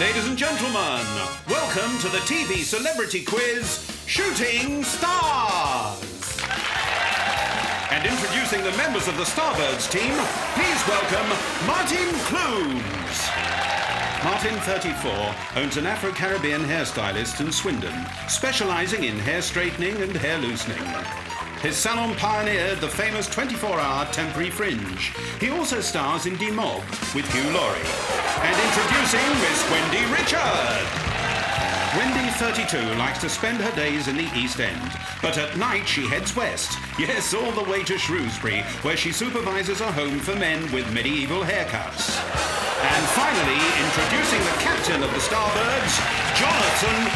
Ladies and gentlemen, welcome to the TV celebrity quiz, Shooting Stars. And introducing the members of the Starbirds team, please welcome Martin Clunes. Martin, 34, owns an Afro-Caribbean hairstylist in Swindon, specialising in hair straightening and hair loosening. His salon pioneered the famous 24-hour temporary fringe. He also stars in D-Mob with Hugh Laurie. And introducing Miss Wendy Richard. Wendy, 32, likes to spend her days in the East End, but at night she heads west. Yes, all the way to Shrewsbury, where she supervises a home for men with medieval haircuts. And finally, introducing the captain of the Starbirds, Jonsson.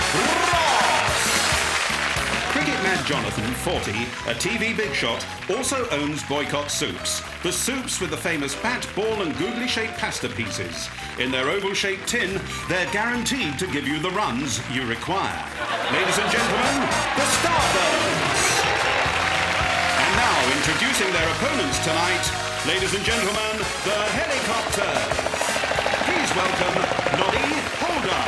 Cricket mad Jonathan, 40, a TV big shot, also owns Boycott Soups. The soups with the famous bat, ball and googly-shaped pasta pieces. In their oval-shaped tin, they're guaranteed to give you the runs you require. Ladies and gentlemen, the Starbirds! And now, introducing their opponents tonight, ladies and gentlemen, the Helicopters. Please welcome Noddy Holder.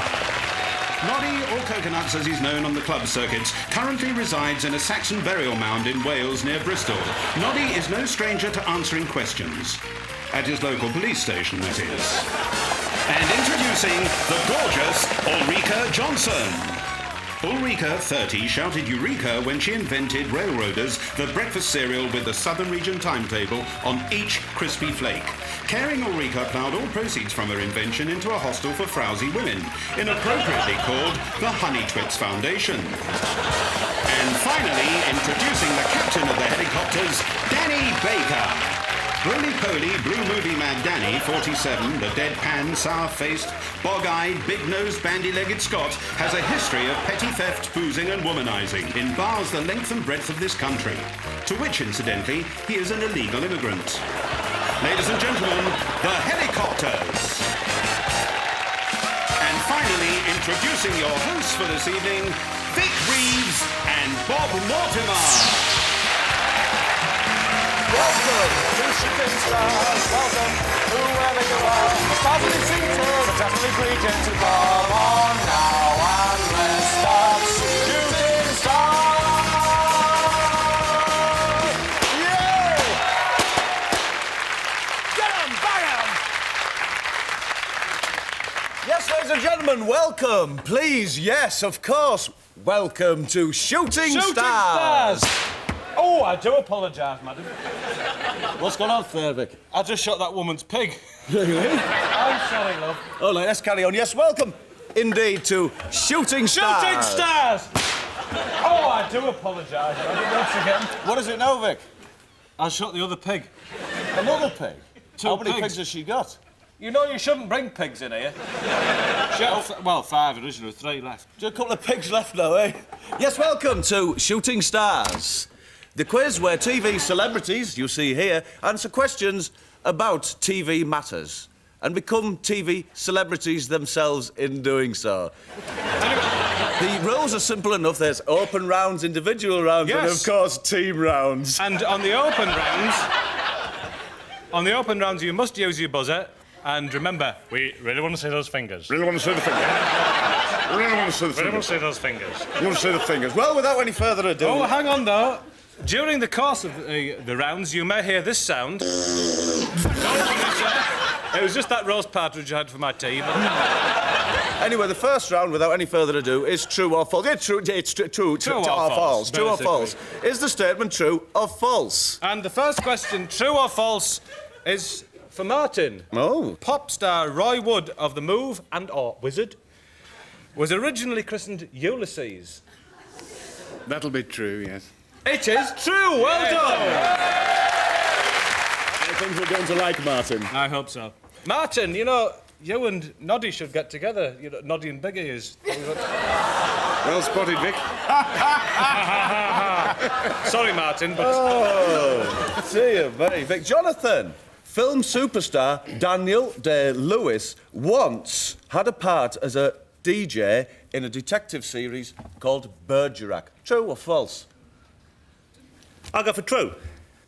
Noddy, or Coconuts as he's known on the club circuits, currently resides in a Saxon burial mound in Wales near Bristol. Noddy is no stranger to answering questions. At his local police station, that is. And introducing the gorgeous Ulrika Jonsson. Ulrika, 30, shouted Eureka when she invented Railroaders, the breakfast cereal with the Southern Region timetable on each crispy flake. Caring Ulrika ploughed all proceeds from her invention into a hostel for frowsy women, inappropriately called the Honey Twits Foundation. And finally, introducing the captain of the Helicopters, Danny Baker. Roly-poly, blue movie mad Danny, 47, the deadpan, sour-faced, bog-eyed, big-nosed, bandy-legged Scot, has a history of petty theft, boozing and womanising in bars the length and breadth of this country, to which, incidentally, he is an illegal immigrant. Ladies and gentlemen, the Helicopters. And finally, introducing your hosts for this evening, Vic Reeves and Bob Mortimer. Welcome to Shooting Stars. Welcome, whoever you are. The stars will be seated, the definitely greetings to come on now and let's start Shooting Stars. Yay! Get 'em, bang 'em! Yes, ladies and gentlemen, welcome. Please, yes, of course. Welcome to Shooting Stars. Oh, I do apologise, madam. What's going on there, Vic? I just shot that woman's pig. Really? I'm sorry, love. Oh, let's carry on. Yes, welcome indeed to Shooting Stars. Shooting Stars! Oh, I do apologise, madam, once again. What is it now, Vic? I shot the other pig. Another pig? How many pigs. pigs has she got? You know you shouldn't bring pigs in here. Well, 5 originally, 3 left. Just a couple of pigs left now, eh? Yes, welcome to Shooting Stars. The quiz where TV celebrities, you see here, answer questions about TV matters and become TV celebrities themselves in doing so. The rules are simple enough. There's open rounds, individual rounds, and, of course, team rounds. And on the open rounds, you must use your buzzer. And remember, we really want to see those fingers. Really want to see the fingers. Really want to see the Really want fingers. to see those fingers. You want to see the fingers. Well, without any further ado... Oh, hang on, though. During the course of the rounds, you may hear this sound. It was just that roast partridge I had for my tea. But... Anyway, the first round, without any further ado, is true or false. It's true or false. True or false. Is the statement true or false? And the first question, true or false, is for Martin. Oh. Pop star Roy Wood of The Move and/or Wizard was originally christened Ulysses. That'll be true, yes. It is true. Well done. I think we're going to like Martin. I hope so. Martin, you know, you and Noddy should get together. You know, Noddy and Biggie is. Well spotted, Vic. Sorry, Martin, but. Oh, see you, very Vic. Jonathan, film superstar Daniel Day-Lewis once had a part as a DJ in a detective series called Bergerac. True or false? I'll go for true.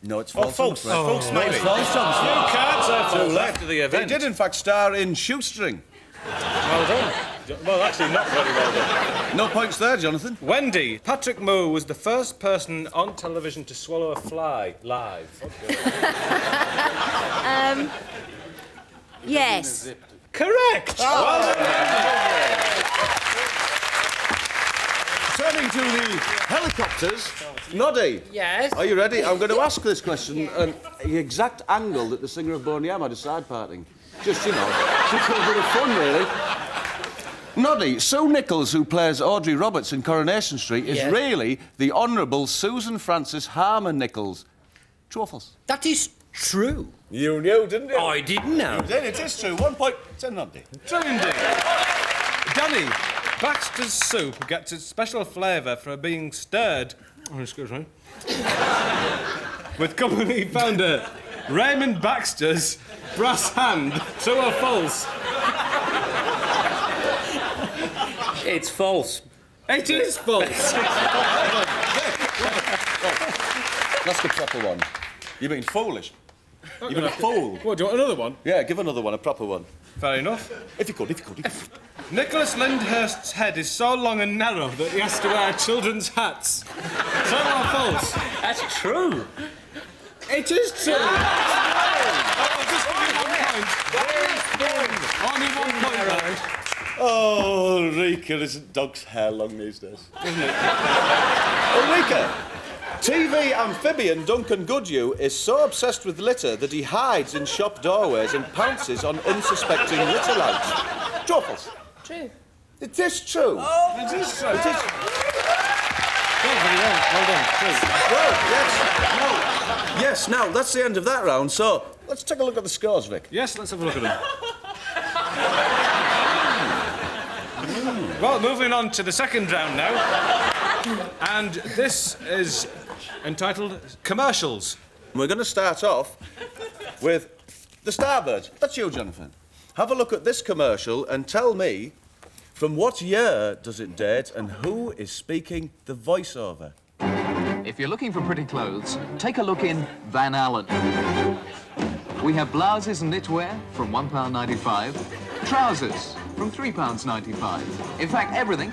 No, it's Oh, false. false. False, maybe. It's false, Johnson. You can't say false left. after the He event. did, in fact, star in Shoestring. Well done. Well, actually, not very well done. No points there, Jonathan. Wendy, Patrick Moore was the first person on television to swallow a fly live. Yes. Correct! Well done. Turning to the helicopters, Noddy. Yes? Are you ready? I'm going to ask this question at the exact angle that the singer of Boney M had a side parting. Just, you know, just for a bit of fun, really. Noddy, Sue Nichols, who plays Audrey Roberts in Coronation Street, is Yes. really the Honourable Susan Frances Harmon Nichols. True or false? That is true. You knew, didn't you? I didn't know. You did, it is true. 1 point to Noddy. True indeed. Danny, Baxter's soup gets its special flavour for being stirred... Oh, excuse me. with company founder Raymond Baxter's brass hand. True or false? It's false. It is false. That's the proper one. You're being foolish. You're being a fool. What, do you want another one? Yeah, give another one, a proper one. Fair enough. If you could. Nicholas Lyndhurst's head is so long and narrow that he has to wear children's hats. True or false? That's true. It is true. I'll just give you 1 point. Only 1 point, though. Oh, Ulrika, isn't dog's hair long these days? Isn't it? Ulrika, TV amphibian Duncan Goodyew is so obsessed with litter that he hides in shop doorways and pounces on unsuspecting litterlites. True or false? True. It is true. Oh, it is true. It is. Very well. Well done. True. Well, yes. No. Yes, now, that's the end of that round, so let's take a look at the scores, Vic. Yes, let's have a look at them. Well, moving on to the second round now. And this is entitled Commercials. We're going to start off with the Starbirds. That's you, Jonathan. Have a look at this commercial and tell me from what year does it date and who is speaking the voiceover. If you're looking for pretty clothes, take a look in Van Allen. We have blouses and knitwear from £1.95, trousers from £3.95. In fact, everything,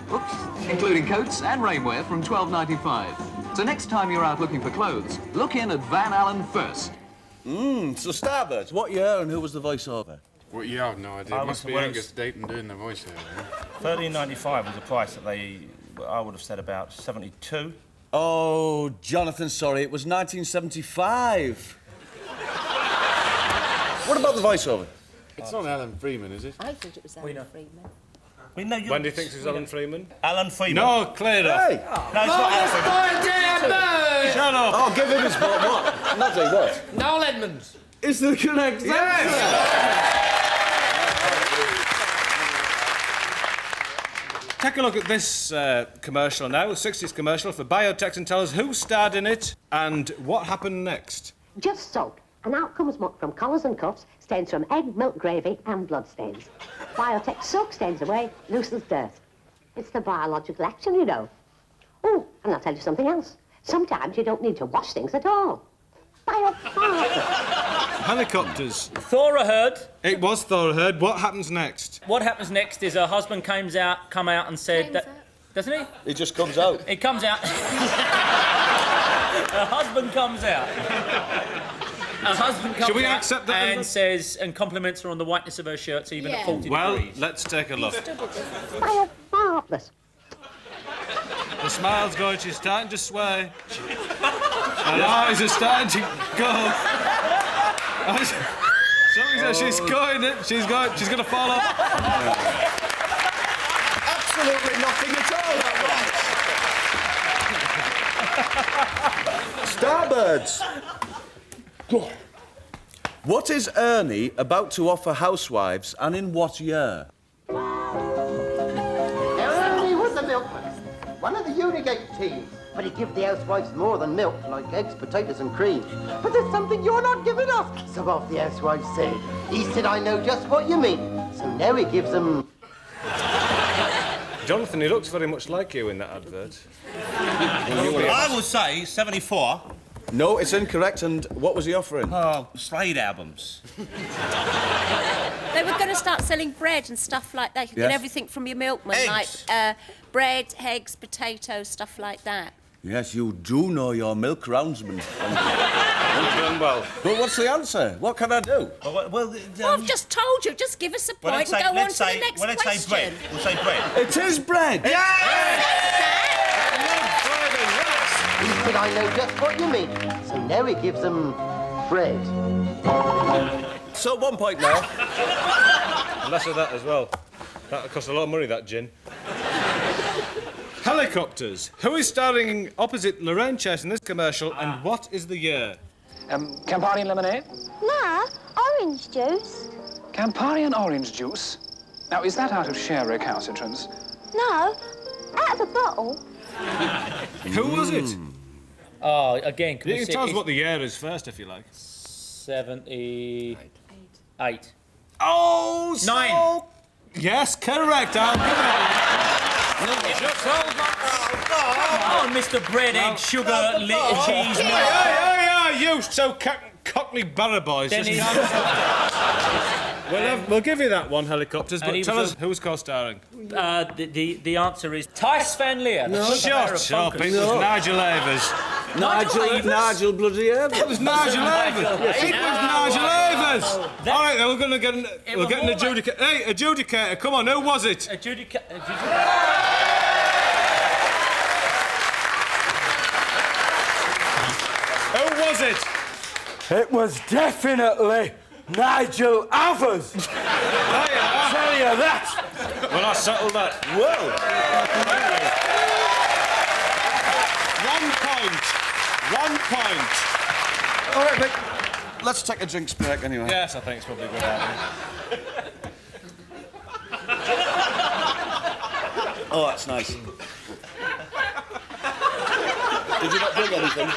including coats and rainwear from £12.95. So next time you're out looking for clothes, look in at Van Allen first. So Starbirds, what year and who was the voiceover? What, you have no idea. It must be Angus Dayton doing the voiceover. £13.95 was the price that I would have said about 72. Oh, Jonathan, sorry, it was 1975. What about the voiceover? It's not Alan Freeman, is it? I thought it was Alan Freeman. We know you. Wendy thinks it's Alan Freeman. Alan Freeman. No, clear up. Hey! No, it's not Alan Freeman. Shut up. Oh, give him his vote. What? Noddy, what? Noel Edmonds. Is the correct answer? Take a look at this commercial now, a 60s commercial for Biotex, and tell us who starred in it and what happened next. Just soak, and out comes muck from collars and cuffs, stains from egg, milk gravy and blood stains. Biotech soak stains away, loosens dirt. It's the biological action, you know. Oh, and I'll tell you something else. Sometimes you don't need to wash things at all. Helicopters. Thora heard. It was Thor heard. What happens next? What happens next is her husband come out and said that... Doesn't he? He just comes out. It comes out... Her husband comes out. Her husband comes Should we out accept that and says... and compliments her on the whiteness of her shirts even at 40 Well, degrees. let's take a look. Marvellous. The smile's going, she's starting to sway. Her eyes are starting to go. She's going to fall off. Absolutely nothing at all, that was. Starbirds. What is Ernie about to offer housewives and in what year? Ernie was the milkman, one of the Unigate team. But he gives the housewives more than milk, like eggs, potatoes and cream. But there's something you're not giving us, so off the housewife said. He said, I know just what you mean. So now he gives them... Jonathan, he looks very much like you in that advert. I would say 74. No, it's incorrect. And what was he offering? Oh, Slade albums. They were going to start selling bread and stuff like that. You could Yes. get everything from your milkman, Eggs. like bread, eggs, potatoes, stuff like that. Yes, you do know your milk roundsman. You're doing well. But what's the answer? What can I do? Well, I've just told you. Just give us a point and go on to the next let's question. say bread. We'll say bread. It is bread. He said, I know just what you mean. So now he gives them bread. So 1 point now. Less of that as well. That'll cost a lot of money, that gin. Helicopters. Who is starring opposite Lorraine Chess in this commercial, and what is the year? Campari and lemonade? No, orange juice. Campari and orange juice? Now, is that out of sheer recalcitrance? No, out of the bottle. Who was it? Oh, again, can You we can see tell us it's what the year is first, if you like. 78. Oh, so... 9. Yes, correct. I'll give Oh, Mr. Bread, egg, sugar, cheese, milk. Yeah, you so cockney barra boys. Then Just he's- we'll give you that one, helicopters, but he tell was us who's co-starring. The answer is Tice Van Leer. Shut up, it was Nigel Avers. Nigel bloody Evans. It was Nigel Avers. It was Nigel Avers. All right, then we're going to get an adjudicator. Hey, adjudicator, come on, who was it? Who was it? It was definitely Nigel Avers. Tell you that. Well, I settled that. Well. 1 point. 1 point. All right, Vic. Let's take a drinks break anyway. Yes, I think it's probably a good idea. Oh, that's nice. Did you not drink anything?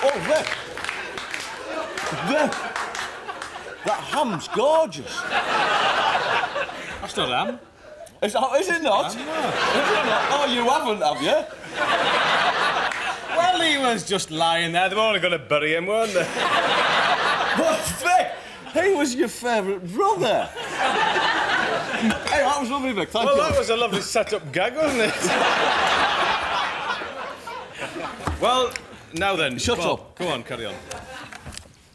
Oh, Vic! Vic! That ham's gorgeous. That's not ham. Is it not? Is it not? Oh, you haven't, have you? Well, he was just lying there. They were only going to bury him, weren't they? But, Vic, he was your favourite brother. Hey, that was lovely, Vic. Thank you. Well, that was a lovely set-up gag, wasn't it? Well, now then. Shut Bob, up. Go on, carry on.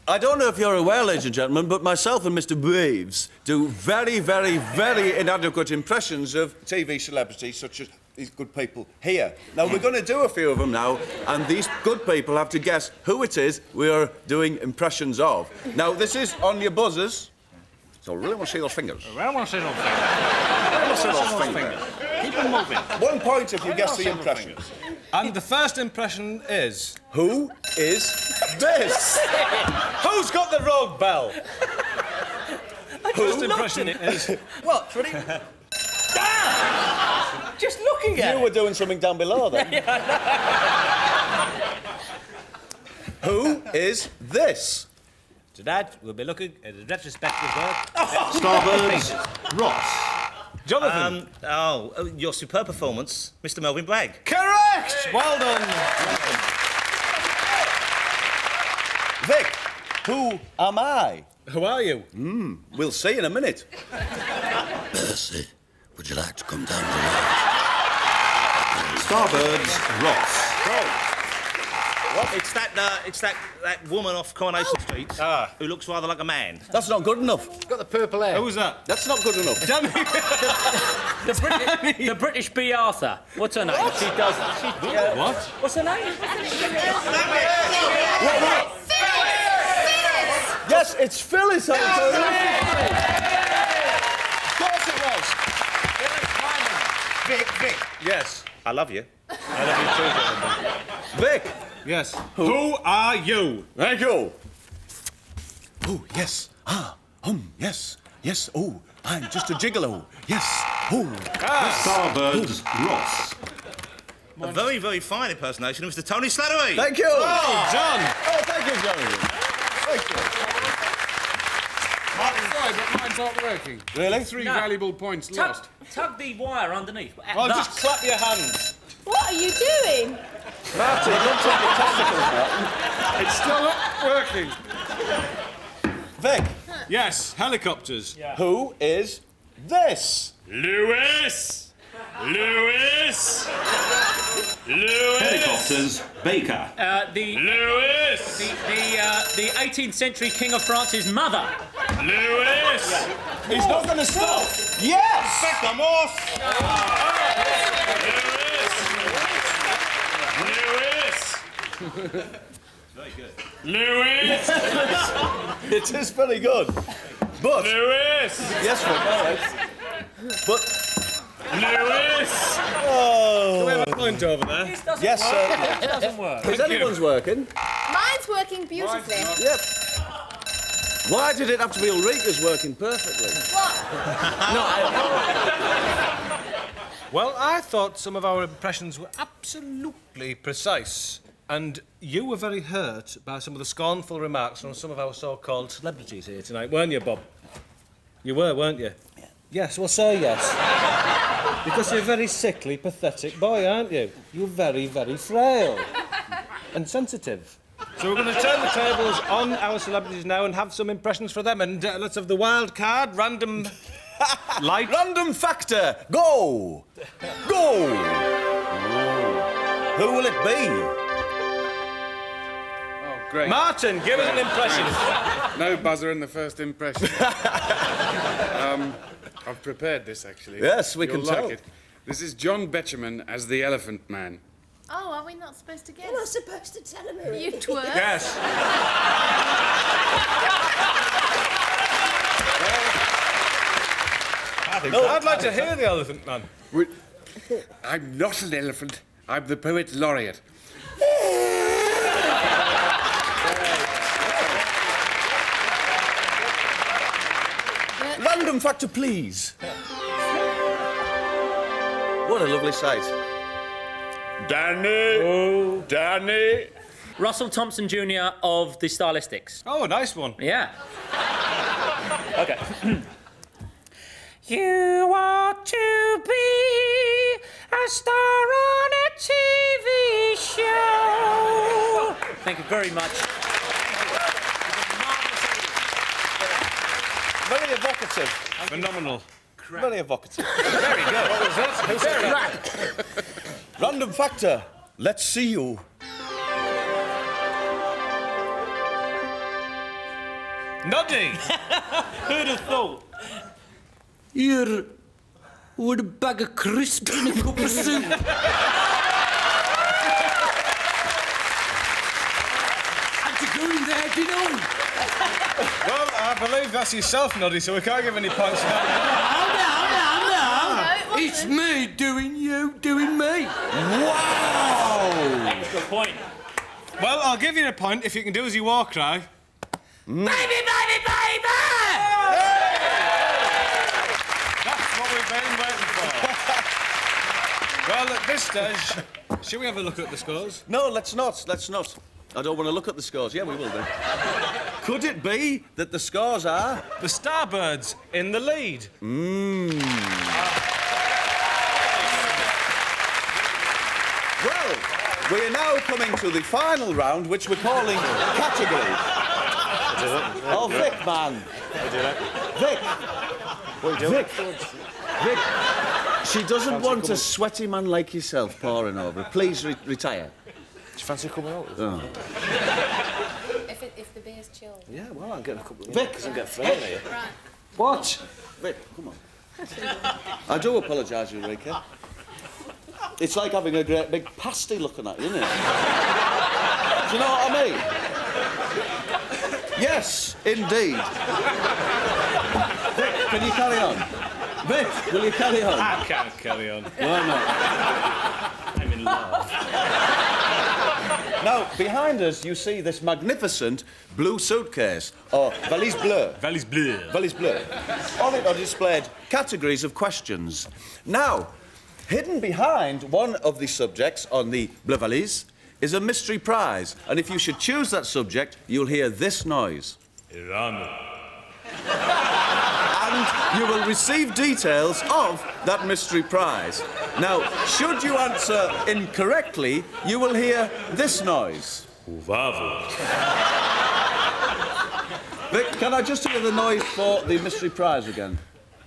I don't know if you're aware, ladies and gentlemen, but myself and Mr. Reeves do very, very, very inadequate impressions of TV celebrities such as these good people here. Now, we're going to do a few of them now, and these good people have to guess who it is we are doing impressions of. Now, this is on your buzzers. So I really want to see those fingers. I want to see those fingers. I want to see those fingers. Keep them moving. 1 point if you guess the impression. And the first impression is... Who is this? Who's got the rogue bell? First impression is... What? Ready? Just looking at You were doing something down below then. Who is this? Tonight, we'll be looking at a retrospective work. Starbird's Ross. Jonathan. Your superb performance, Mr. Melvin Bragg. Correct! Well done. Vic, who am I? Who are you? We'll see in a minute. Percy, would you like to come down the Starbird's Ross. What? It's that woman off Coronation Street who looks rather like a man. That's not good enough. Got the purple hair. Who's that? That's not good enough. The British B. Arthur. What's her name? She does. What? What's her name? Yes, it's Phyllis. Of course it was. Vic. Yes. I love you. I love you too, Vic. Yes. Who are you? Thank you. Oh, yes. Yes. Yes. Oh, I'm just a gigolo. Yes. Oh. Starbird's Ross. A very, very fine impersonation of Mr. Tony Slattery. Thank you. Well done. Oh, thank you, Jonathan. Thank you. Sorry, but It's not working. Really? Three No. valuable points lost. Tug the wire underneath. Well, Thus. just clap your hands. What are you doing? Martin, don't take your testicles, Martin. It's still not working. Vic, Yes, helicopters. who is this? Lewis! Lewis! Lewis! Helicopters, Baker. Lewis! The 18th century King of France's mother. Lewis! He's not going to stop. Yes! Lewis! Lewis! It is very good. But... Lewis! Yes, Vic, all right. But... Lewis! Oh... Do we have a point over there? This doesn't Yes, work. sir. This doesn't work. Is anyone's working? Mine's working beautifully. Yep. Why did it have to be Ulrika's working perfectly? What? Well, I thought some of our impressions were absolutely precise. And you were very hurt by some of the scornful remarks from some of our so-called celebrities here tonight, weren't you, Bob? You were, weren't you? Yeah. Yes, well, say yes. Because you're a very sickly, pathetic boy, aren't you? You're very, very frail. And sensitive. So we're going to turn the tables on our celebrities now and have some impressions for them. And let's have the wild card, random... light. Random factor. Go. Go. Who will it be? Oh, great. Martin, give us an impression. No buzzer in the first impression. I've prepared this, actually. Yes, we You'll can like tell. it. This is John Betjeman as the Elephant Man. Oh, are we not supposed to guess? You're not supposed to tell him who You it is. twerk. Yes. I'd like to hear the Elephant Man. I'm not an elephant. I'm the poet laureate. Random factor, please. What a lovely sight. Danny. Oh, Danny. Russell Thompson Jr. of the Stylistics. Oh, a nice one. Yeah. Okay. You ought to be a star on a TV show. Thank you very much. Very evocative. Phenomenal. Very evocative. Very good. What was that? Who said that? Random factor. Let's see you. Noddy. Who'd have thought? Here, with a bag of crisps and a cup of soup. Had to go in there, didn't I? Well, I believe that's yourself, Noddy, so we can't give any points for that. No. It's me doing you, doing me. Wow! Extra point. Well, I'll give you a point if you can do as you war cry. Baby, baby, baby! That's what we've been waiting for. Well, at this stage, shall we have a look at the scores? No, let's not. Let's not. I don't want to look at the scores. Yeah, we will do. Could it be that the scores are... The Starbirds in the lead. Well, we are now coming to the final round, which we're calling categories. Oh, Vic, man. Vic. What are you doing? Vic. She doesn't want a sweaty man like yourself pouring over her. Please retire. Do you fancy coming out? Oh. If the beer's chilled. Yeah, well, I'll get a couple of... Vic. Doesn't get thrown here. Right. What? Vic, come on. I do apologise, Ulrika. It's like having a great big pasty looking at you, isn't it? Do you know what I mean? Yes, indeed. Vic, can you carry on? Vic, will you carry on? I can't carry on. Why not? I'm in love. Now, behind us, you see this magnificent blue suitcase, or valise bleue. Valise bleu. Valise bleue. On it are displayed categories of questions. Now, hidden behind one of the subjects on the bleu valise is a mystery prize, and if you should choose that subject, you'll hear this noise. Iran. And and you will receive details of that mystery prize. Now, should you answer incorrectly, you will hear this noise. Vic, can I just hear the noise for the mystery prize again?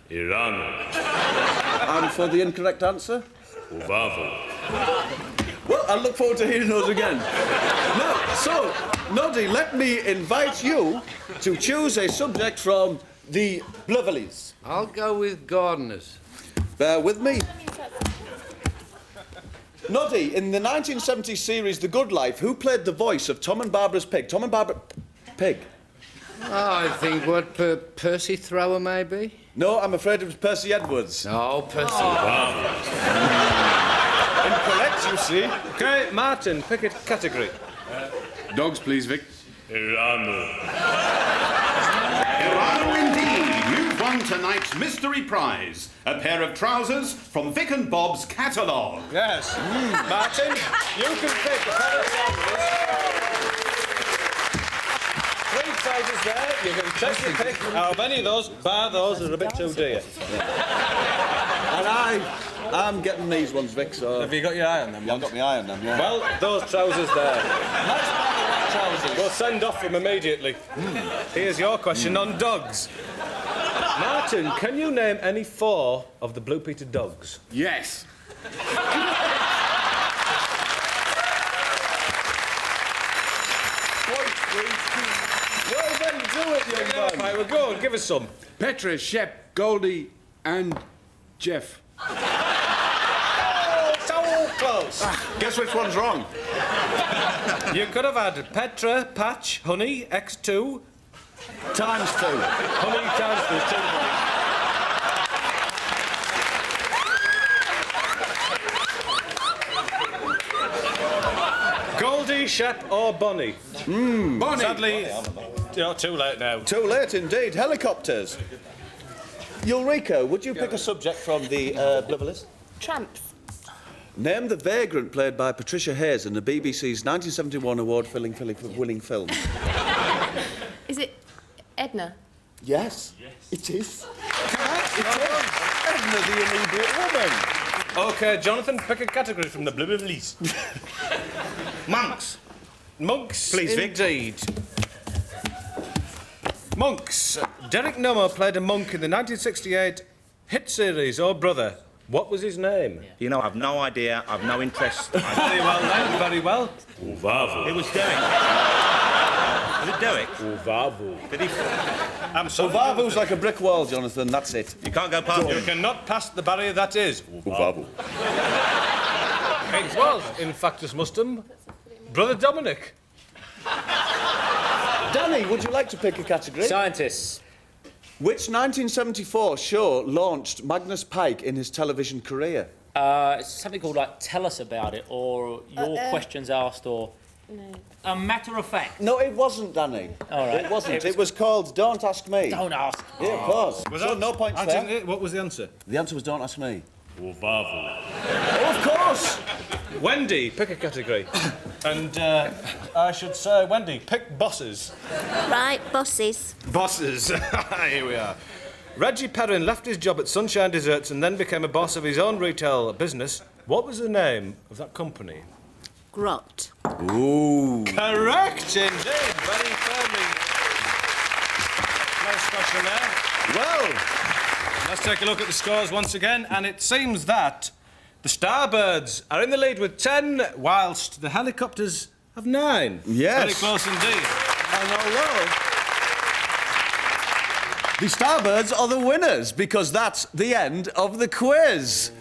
And for the incorrect answer? Well, I look forward to hearing those again. Now, so, Noddy, let me invite you to choose a subject from the Bluverleys. I'll go with gardeners. Bear with me. Noddy, in the 1970s series The Good Life, who played the voice of Tom and Barbara's pig? Tom and Barbara... Pig? I think what, Percy Thrower, maybe? No, I'm afraid it was Percy Edwards. Oh, Percy. Incorrect, you see. OK, Martin, pick a category. Dogs, please, Vic. Irano indeed. You've won tonight's mystery prize. A pair of trousers from Vic and Bob's catalogue. Yes. Martin, you can pick a pair of trousers. 3 sizes there. You can take your pick out of any of those, bar those that are a bit too dear. And I'm getting these ones, Vic, so... Have you got your eye on them? Yeah, I've got my eye on them, yeah. Well, those trousers there. Nice pair of white trousers. We'll send off them immediately. Here's your question on dogs. Martin, can you name any 4 of the Blue Peter dogs? Yes. Well, then do it, young man. Right, well, go on, give us some. Petra, Shep, Goldie and Jeff. Oh, so close. Guess which one's wrong? You could have had Petra, Patch, Honey, X2... Times 2. Honey times 2. Goldie, Shep or Bonnie? Bonnie. Sadly, too late now. Too late indeed. Helicopters. Ulrika, would you pick a subject from the Bluverleys? Tramps. Name the vagrant played by Patricia Hayes in the BBC's 1971 award-winning film. Is it Edna? Yes, it is. Correct, it is. Edna, the inebriate woman. OK, Jonathan, pick a category from the Bluverleys. Monks. Monks, Please, Vic. indeed. Monks. Derek Nummer played a monk in the 1968 hit series, Oh Brother. What was his name? You know, I've no idea. I've no interest. Very well, then. Very well. It was Derek. Was it Derek? Uvavu. Did he... I'm sorry. Uvavu's like a brick wall, Jonathan, that's it. You can't go past You it. cannot pass the barrier that is. Uvavu. It was, in factus mustum, Brother Dominic. Danny, would you like to pick a category? Scientists. Which 1974 show launched Magnus Pike in his television career? It's something called, like, Tell Us About It, or Your Questions Asked, or... No. A Matter of Fact. No, it wasn't, Danny. All right. It wasn't. It was called Don't Ask Me. Don't ask. Yeah, of course. Was So that... no points there. What was the answer? The answer was Don't Ask Me. Uvavu. Oh, of course. Wendy, pick a category. And I should say, Wendy, pick bosses. Right, bosses. Bosses. Here we are. Reggie Perrin left his job at Sunshine Desserts and then became a boss of his own retail business. What was the name of that company? Grot. Ooh. Correct, indeed. Very firmly. Nice question there. Well, let's take a look at the scores once again, and it seems that the Starbirds are in the lead with 10, whilst the Helicopters have 9. Yes. Very close indeed. and although the Starbirds are the winners, because that's the end of the quiz.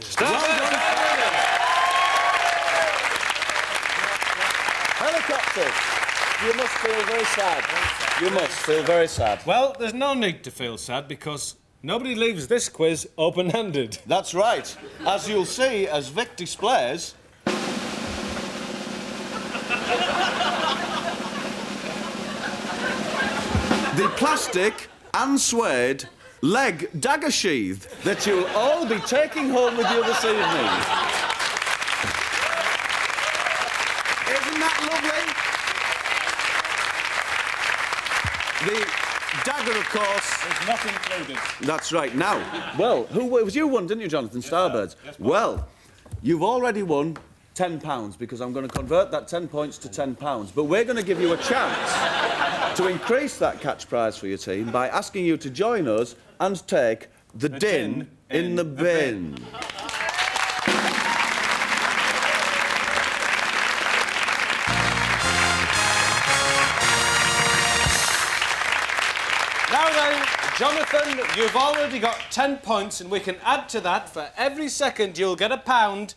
Helicopters. You must feel very sad. You must feel very sad. Well, there's no need to feel sad, because nobody leaves this quiz open-handed. That's right. As you'll see, as Vic displays... the plastic and suede leg dagger sheath that you'll all be taking home with you this evening. Isn't that lovely? dagger, of course. It's not included. That's right. Now, well, who it was you won, didn't you, Jonathan? Starbirds. Yes, well, you've already won £10 because I'm going to convert that 10 points to £10. But we're going to give you a chance to increase that catch prize for your team by asking you to join us and take the din in the bin. Now then, Jonathan, you've already got 10 points, and we can add to that. For every second, you'll get £1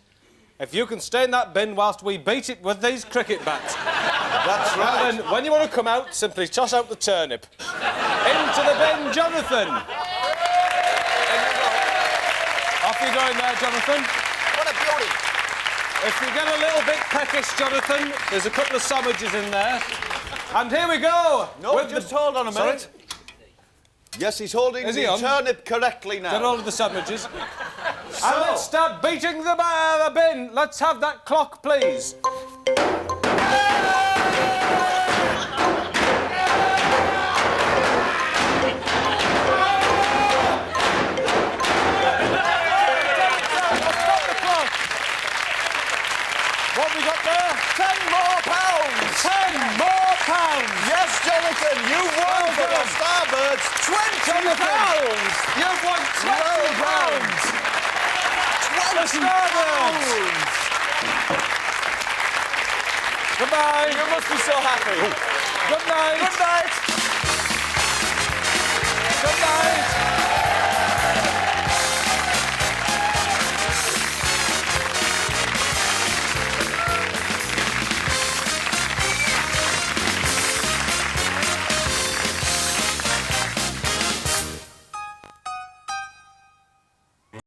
if you can stay in that bin whilst we beat it with these cricket bats. That's right. Then, when you want to come out, simply toss out the turnip. Into the bin, Jonathan. Off you go in there, Jonathan. What a beauty. If you get a little bit peckish, Jonathan, there's a couple of sandwiches in there. And here we go. No, just hold on a minute. Sorry? Yes, he's holding the turnip correctly now. Get all of the sandwiches. And let's start beating the bin. Let's have that clock, please. What have we got there? £10 more! £10 more! Yes, Jonathan, you've won for the Starbirds £20! You've won £20! The Starbirds! Goodbye! You must be so happy. Good night! Good night! Good night!